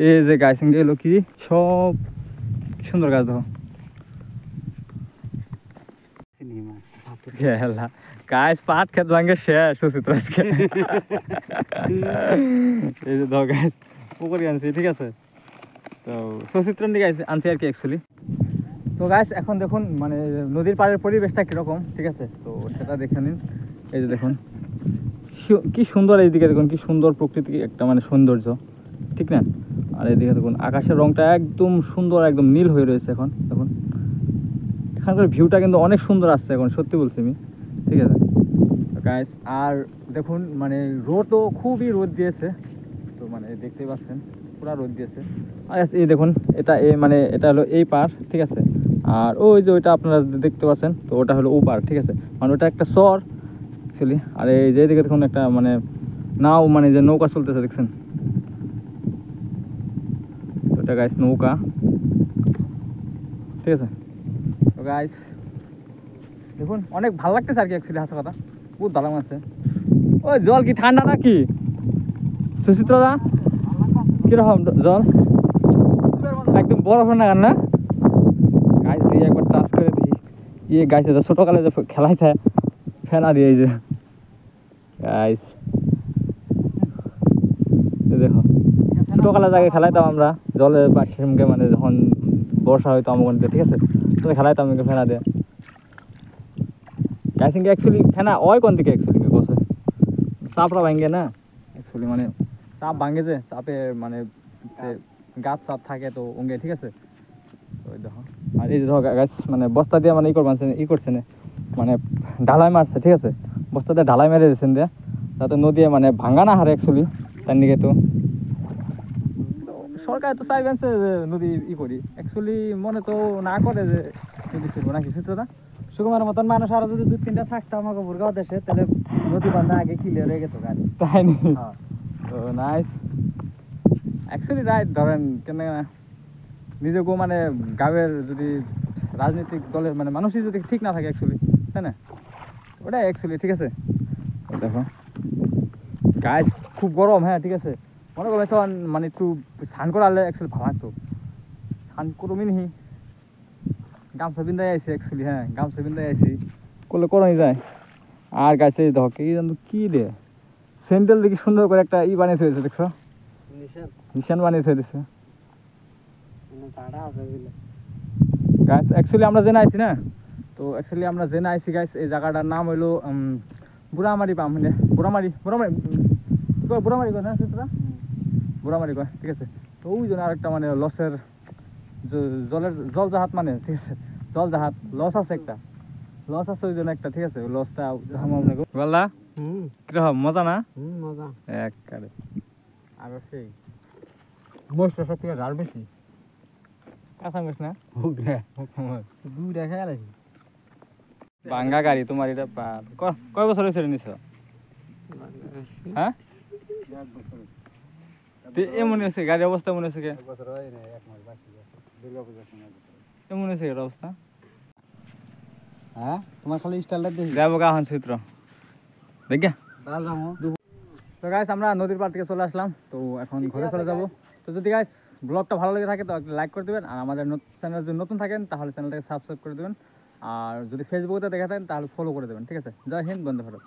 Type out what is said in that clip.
এই যে গাছ এলো কি সব সুন্দর গাছ দেখো গাছ পাট খেত ভাঙ্গে শেষ সুচিত্র আজকে এই যে ধর গাছ পুকুরি আনছি ঠিক আছে তো সুচিত্র দিকে আনছি আর কি অ্যাকচুয়ালি তো গাছ এখন দেখুন মানে নদীর পাড়ের পরিবেশটা কিরকম ঠিক আছে তো সেটা দেখে নিন এই যে দেখুন কি সুন্দর এইদিকে দেখুন কি সুন্দর প্রকৃতি একটা মানে সৌন্দর্য ঠিক না আর এইদিকে দেখুন আকাশের রংটা একদম সুন্দর একদম নীল হয়ে রয়েছে এখন দেখুন এখানকার ভিউটা কিন্তু অনেক সুন্দর আসছে এখন সত্যি বলছি আমি ঠিক আছে গাইস আর দেখুন মানে রোদও খুবই রোদ দিয়েছে তো মানে দেখতেই পাচ্ছেন পুরা রোদ দিয়েছে আর এই দেখুন এটা মানে এটা হলো এই পার ঠিক আছে আর ওই যে ওইটা আপনারা দেখতে পাচ্ছেন তো ওটা হলো ও পার ঠিক আছে মানে ওটা একটা চর অ্যাকচুয়ালি আর এই যে দিকে দেখুন একটা মানে নাও মানে যে নৌকা চলতেছে দেখছেন ওটা গাইস নৌকা ঠিক আছে তো গাইস দেখুন অনেক ভালো লাগতেছে আর কি অ্যাকচুয়ালি হাসা কথা বহুত ভালো লাগছে ওই জল কি ঠান্ডা নাকি সুচিত্রদা কিরকম জল একদম বরফের নাগান না গাছ দিয়ে একবার টাচ করে দেখি ইয়ে গাছ ছোটকালে যে খেলাই থাকে ফেনা দিয়ে এই যে গাইস দেখো ছোটকালে জায়গায় খেলাইতাম আমরা জলের পাশে মানে যখন বর্ষা হইতো আমাকে ঠিক আছে তো খেলাইতাম ফেনা দিয়ে গাছ অ্যাকচুয়ালি ফেনা ওই কোন দিকে অ্যাকচুয়ালি বসে চাপড়া ভাঙ্গে না অ্যাকচুয়ালি মানে চাপ ভাঙ্গে যে চাপে মানে গাছ চাপ থাকে তো ওঙ্গে ঠিক আছে ওই দেখো আর এই যে ধর গাছ মানে বস্তা দিয়ে মানে ই করছে না মানে ঢালাই মারছে ঠিক আছে বস্তা দিয়ে ঢালাই মেরে দিয়েছেন দিয়ে যাতে নদী মানে ভাঙ্গা না হারে অ্যাকচুয়ালি তার দিকে তো সরকার তো চাইবেন যে নদী ই করি অ্যাকচুয়ালি মনে তো না করে যে নদী ফিরবো নাকি চিত্রটা সুকুমার মতন মানুষ আরো যদি 2-3টা থাকতো আমাকে বুরগাঁও দেশে তাহলে নদী বান্ধা আগে ক্লিয়ার হয়ে গেত গাড়ি তাই নি তো নাইস অ্যাকচুয়ালি রাইট ধরেন কেন নিজেকেও মানে গাঁয়ের যদি রাজনৈতিক দলের মানে মানুষই যদি ঠিক না থাকে অ্যাকচুয়ালি তাই না ওটাই অ্যাকচুয়ালি ঠিক আছে দেখো গাছ খুব গরম হ্যাঁ ঠিক আছে মনে করো তখন মানে একটু স্নান করালে অ্যাকচুয়ালি ভালো লাগতো স্নান করবি নি গামছা বিন্দাই আইসি অ্যাকচুয়ালি হ্যাঁ গামছা বিন্দাই আইসি করলে করাই যায় আর গাছে দেখো কি জানো কি দে স্যান্ডেল দেখি সুন্দর করে একটা ই বানিয়ে থয়েছে দেখছো নিশান বানিয়ে থয়ে দিছে গাছ অ্যাকচুয়ালি আমরা জেনে আইছি না তো অ্যাকচুয়ালি আমরা জেনে আইছি গাছ এই জায়গাটার নাম হইলো বুড়ামারি পাম বুড়ামারি বুড়ামারি বুড়ামারি কয় না সেটা বুড়ামারি কয় ঠিক আছে তো ওই জন্য আরেকটা মানে লসের জল জাহাজ মানে ঠিক আছে জল জাহাজ লস আছে একটা লস আছে ওই জন্য একটা ঠিক আছে লসটা বললা কিরকম মজা না মজা একবারে আর সেই মোস্ট সব থেকে ঝাল বেশি কাঁচা মাছ না দুইটা খেয়াল আছে ভাঙ্গা গাড়ি তোমার এটা কয় বছর হয়েছে নিছ হ্যাঁ এমন হয়েছে গাড়ির অবস্থা মনে হয়েছে এমন হয়েছে এর অবস্থা হ্যাঁ তোমার খালি স্টাইলটা দেখি যাবো গা হন চিত্র দেখ তো গাইস আমরা নদীর পাড় থেকে চলে আসলাম তো এখন ঘরে চলে যাব তো যদি গাইস ব্লগটা ভালো লেগে থাকে তো লাইক করে দেবেন আর আমাদের চ্যানেল যদি নতুন থাকেন তাহলে চ্যানেলটাকে সাবস্ক্রাইব করে দেবেন আর যদি ফেসবুকে দেখে থাকেন তাহলে ফলো করে দেবেন ঠিক আছে জয় হিন্দ বন্দে ভারত।